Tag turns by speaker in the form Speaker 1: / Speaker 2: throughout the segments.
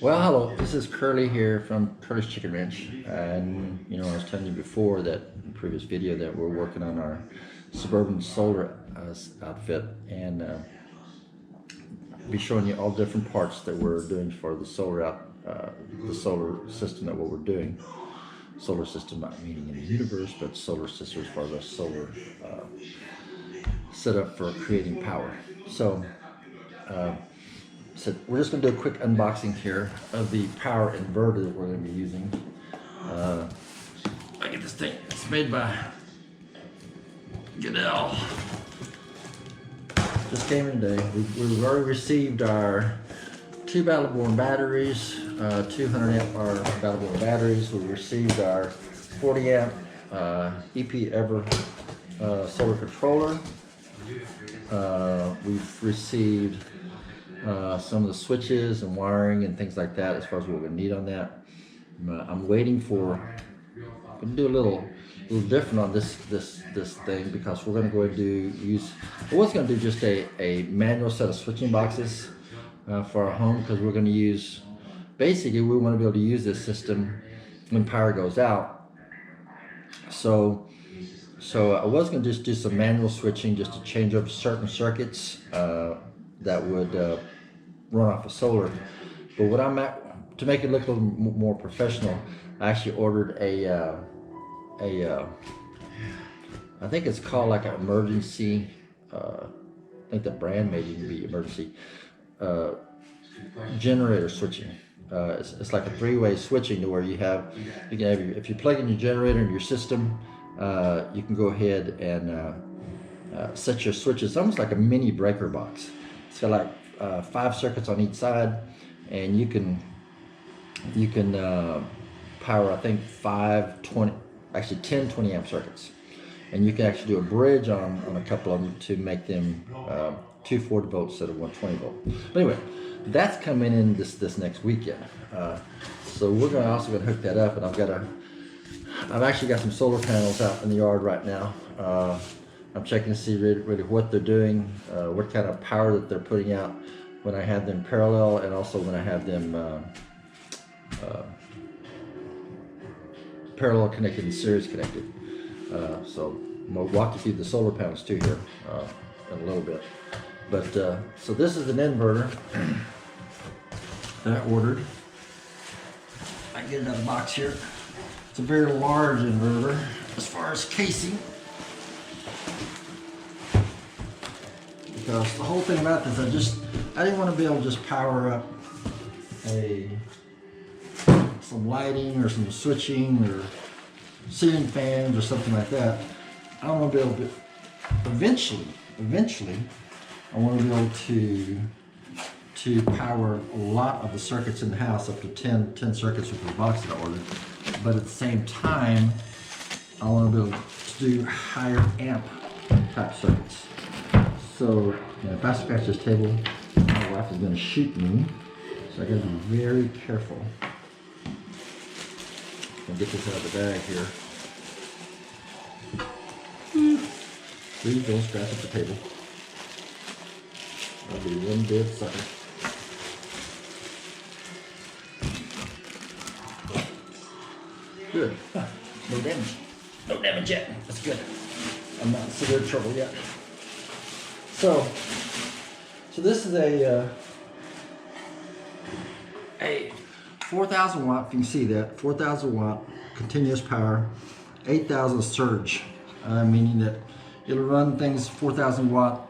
Speaker 1: Well, hello, this is Curly here from Curly's Chicken Ranch. And I was telling you before that in the previous video that we're working on our Suburban solar outfit, and be showing you all different parts that we're doing for the the solar system that what we're doing. Solar system, not meaning in the universe, but solar system as far as our solar setup for creating power. So we're just going to do a quick unboxing here of the power inverter that we're going to be using. Look at this thing. It's made by Giandel. Just came in today. We've already received our 2 battle-borne batteries, 200 amp hour battle-borne batteries. We received our 40 amp EP Ever solar controller. We've received some of the switches and wiring and things like that as far as what we need on that. I'm waiting for, I'm going to do a little different on this thing, because we're going to go ahead and I was going to do just a manual set of switching boxes for our home, because we're going to use, basically we want to be able to use this system when power goes out. So I was going to just do some manual switching just to change up certain circuits that would run off of solar. But what to make it look a little more professional, I actually ordered I think it's called like an emergency, I think the brand may even be emergency, generator switching. It's like a 3-way switching, to where you can have if you plug in your generator in your system, you can go ahead and set your switches almost like a mini breaker box. It's got like 5 circuits on each side, and you can power, I think 10 20 amp circuits, and you can actually do a bridge on a couple of them to make them 240 volts instead of 120 volt. But anyway, that's coming in this next weekend. So we're also gonna hook that up, and I've actually got some solar panels out in the yard right now. I'm checking to see really what they're doing, what kind of power that they're putting out when I have them parallel, and also when I have them parallel connected and series connected. So I'm going to walk you through the solar panels too here in a little bit. But so this is an inverter that I ordered. I get it out of the box here. It's a very large inverter as far as casing. Because the whole thing about this, I didn't want to be able to just power up some lighting or some switching or ceiling fans or something like that. I want to be able to, eventually, I want to be able to power a lot of the circuits in the house, up to 10 circuits with the box that I ordered. But at the same time, I want to be able to do higher amp type circuits. So if I scratch this table, my wife is going to shoot me, so I got to be very careful. I'll get this out of the bag here. Please don't scratch up the table. I'll be one dead sucker. Good. No damage. No damage yet. That's good. I'm not in severe trouble yet. So this is a 4,000 watt, if you can see that, 4,000 watt continuous power, 8,000 surge, meaning that it'll run things 4,000 watt.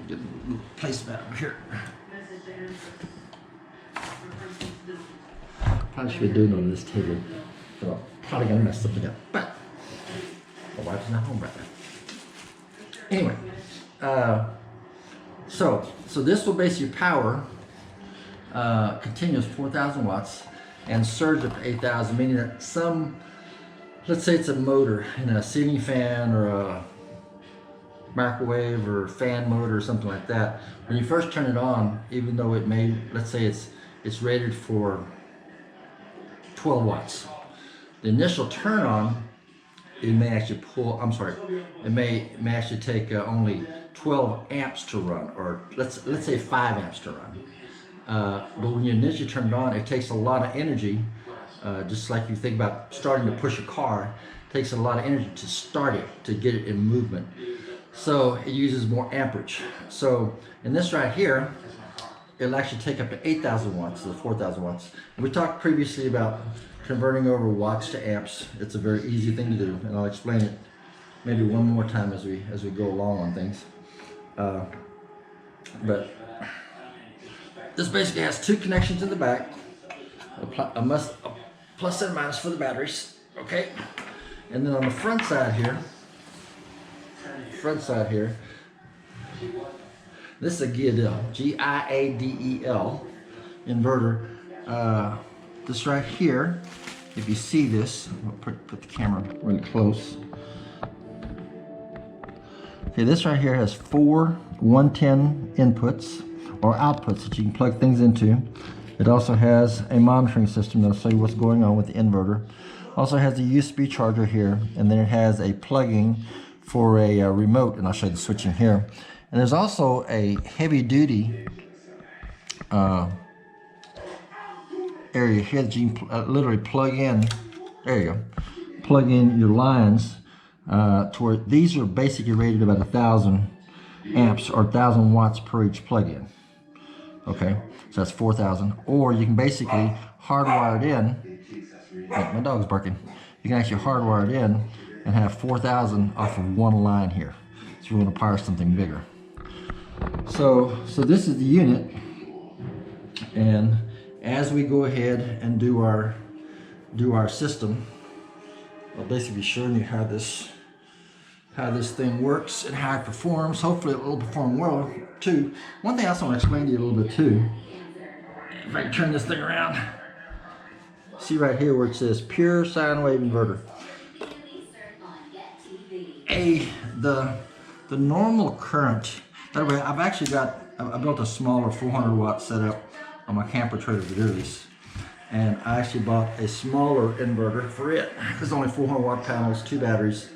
Speaker 1: Get a little placemat over here. Probably should be doing it on this table. So I'm probably gonna mess something up, but my wife's not home right now. Anyway. So this will basically power continuous 4,000 watts and surge up to 8,000, meaning that let's say it's a motor in a ceiling fan or a microwave or fan motor or something like that. When you first turn it on, even though it may, let's say it's rated for 12 watts, the initial turn on, it may actually it may actually take only 12 amps to run, or let's say 5 amps to run. But when you initially turn it on, it takes a lot of energy. Just like you think about starting to push a car, it takes a lot of energy to start it, to get it in movement. So it uses more amperage. So in this right here, it'll actually take up to 8,000 watts to 4,000 watts. And we talked previously about converting over watts to amps. It's a very easy thing to do, and I'll explain it maybe one more time as we go along on things. But this basically has two connections in the back, a plus and minus for the batteries, okay? And then on the front side here, this is a Giandel, Giandel inverter. This right here, if you see this, I'll put the camera really close. Okay, this right here has 4 110 inputs or outputs that you can plug things into. It also has a monitoring system that'll show you what's going on with the inverter. Also has a USB charger here, and then it has a plugging for a remote, and I'll show you the switching here. And there's also a heavy duty area here that you can literally plug in. There you go. Plug in your lines to where these are basically rated about 1,000 amps or 1,000 watts per each plug-in. Okay, so that's 4,000. Or you can basically hardwire it in. Oh, my dog's barking. You can actually hardwire it in and have 4,000 off of one line here. So you want to power something bigger. So this is the unit, and as we go ahead and do our system, I'll basically be showing you how this thing works and how it performs. Hopefully it will perform well too. One thing I also want to explain to you a little bit too, if I can turn this thing around, see right here where it says pure sine wave inverter. The normal current, by the way, I built a smaller 400 watt setup on my camper trailer to do this. And I actually bought a smaller inverter for it. It's only 400 watt panels, 2 batteries,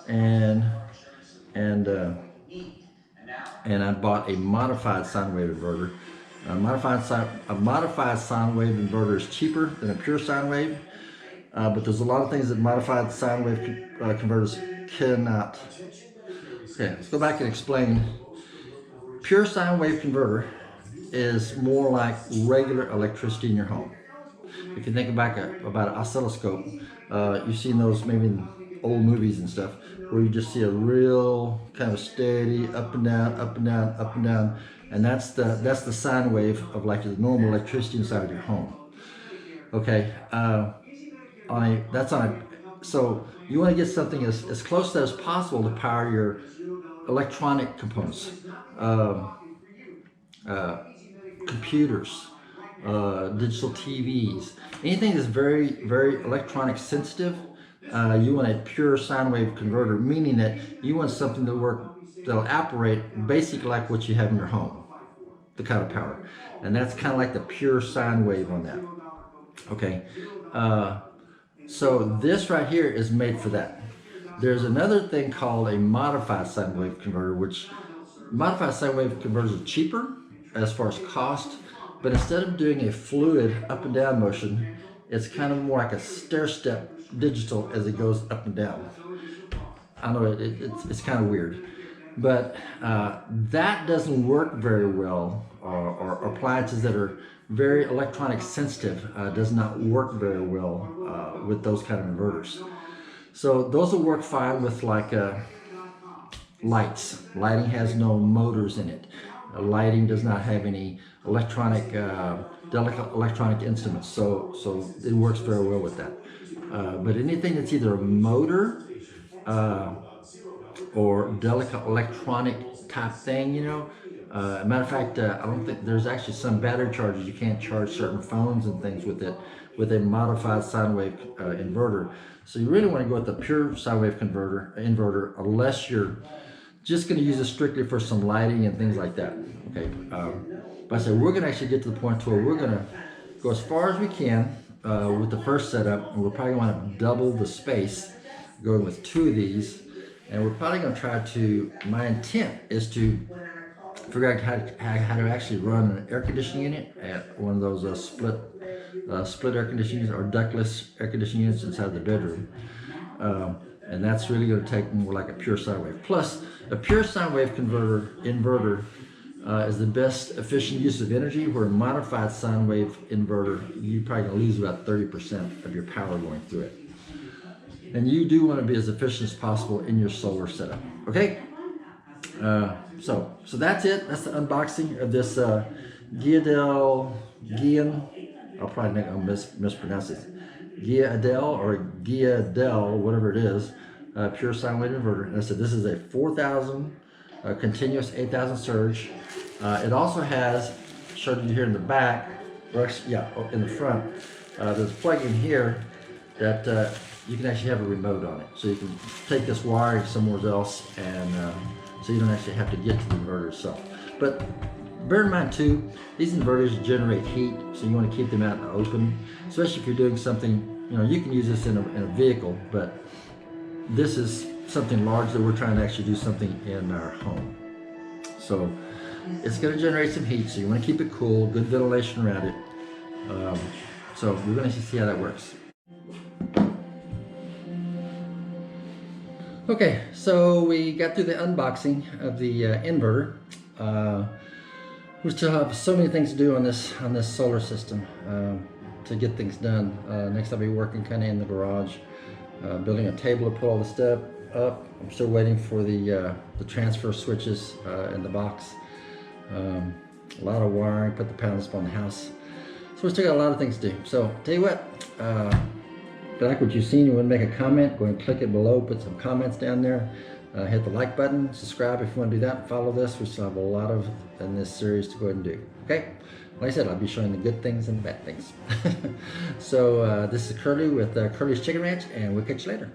Speaker 1: and I bought a modified sine wave inverter. A modified sine wave inverter is cheaper than a pure sine wave, but there's a lot of things that modified sine wave converters cannot. Okay, let's go back and explain. Pure sine wave converter is more like regular electricity in your home. If you think back about an oscilloscope, you've seen those maybe in old movies and stuff, where you just see a real kind of steady up and down, up and down, up and down, and that's the sine wave of like the normal electricity inside of your home. Okay, so you want to get something as close to that as possible to power your electronic components, computers, digital TVs, anything that's very, very electronic sensitive. You want a pure sine wave converter, meaning that you want something that'll operate basically like what you have in your home, the kind of power, and that's kind of like the pure sine wave on that. Okay, so this right here is made for that. There's another thing called a modified sine wave converter, which modified sine wave converters are cheaper as far as cost, but instead of doing a fluid up and down motion, it's kind of more like a stair-step digital as it goes up and down. I know it's kind of weird, but that doesn't work very well, or appliances that are very electronic sensitive does not work very well with those kind of inverters. So those will work fine with like lights. Lighting has no motors in it. Lighting does not have any electronic, delicate electronic instruments, so it works very well with that. But anything that's either a motor or delicate electronic type thing, you know. Matter of fact, I don't think there's actually some battery chargers you can't charge certain phones and things with it, with a modified sine wave inverter. So you really want to go with the pure sine wave inverter, unless you're just going to use it strictly for some lighting and things like that. Okay, but I said we're going to actually get to the point where we're going to go as far as we can with the first setup, and we're probably going to want to double the space, going with 2 of these, and we're probably going to try to. My intent is to figure out how to actually run an air conditioning unit at one of those split air conditioning units or ductless air conditioning units inside the bedroom. And that's really going to take more like a pure sine wave. Plus, a pure sine wave inverter is the best efficient use of energy, where a modified sine wave inverter, you're probably going to lose about 30% of your power going through it. And you do want to be as efficient as possible in your solar setup. Okay? So that's it. That's the unboxing of this Giandel, I'll probably mispronounce it. Giandel, whatever it is, pure sine wave inverter. And I said this is a 4,000 continuous 8,000 surge. It also has, showed you here in the back, or actually, yeah, in the front, there's a plug in here that you can actually have a remote on it. So you can take this wire somewhere else, and so you don't actually have to get to the inverter itself. But bear in mind too, these inverters generate heat, so you want to keep them out in the open, especially if you're doing something, you can use this in a vehicle, but this is something large that we're trying to actually do something in our home. So it's going to generate some heat, so you want to keep it cool, good ventilation around it. So we're going to see how that works. Okay, so we got through the unboxing of the inverter. We still have so many things to do on this solar system to get things done. Next I'll be working kind of in the garage, building a table to put all the stuff up. I'm still waiting for the transfer switches in the box. A lot of wiring, put the panels up on the house. So we still got a lot of things to do. So tell you what, if you like what you've seen, you want to make a comment, go and click it below, put some comments down there. Hit the like button, subscribe if you want to do that, follow this. We still have a lot of in this series to go ahead and do. Okay, like I said, I'll be showing the good things and the bad things. So this is Curley with Curley's Chicken Ranch, and we'll catch you later.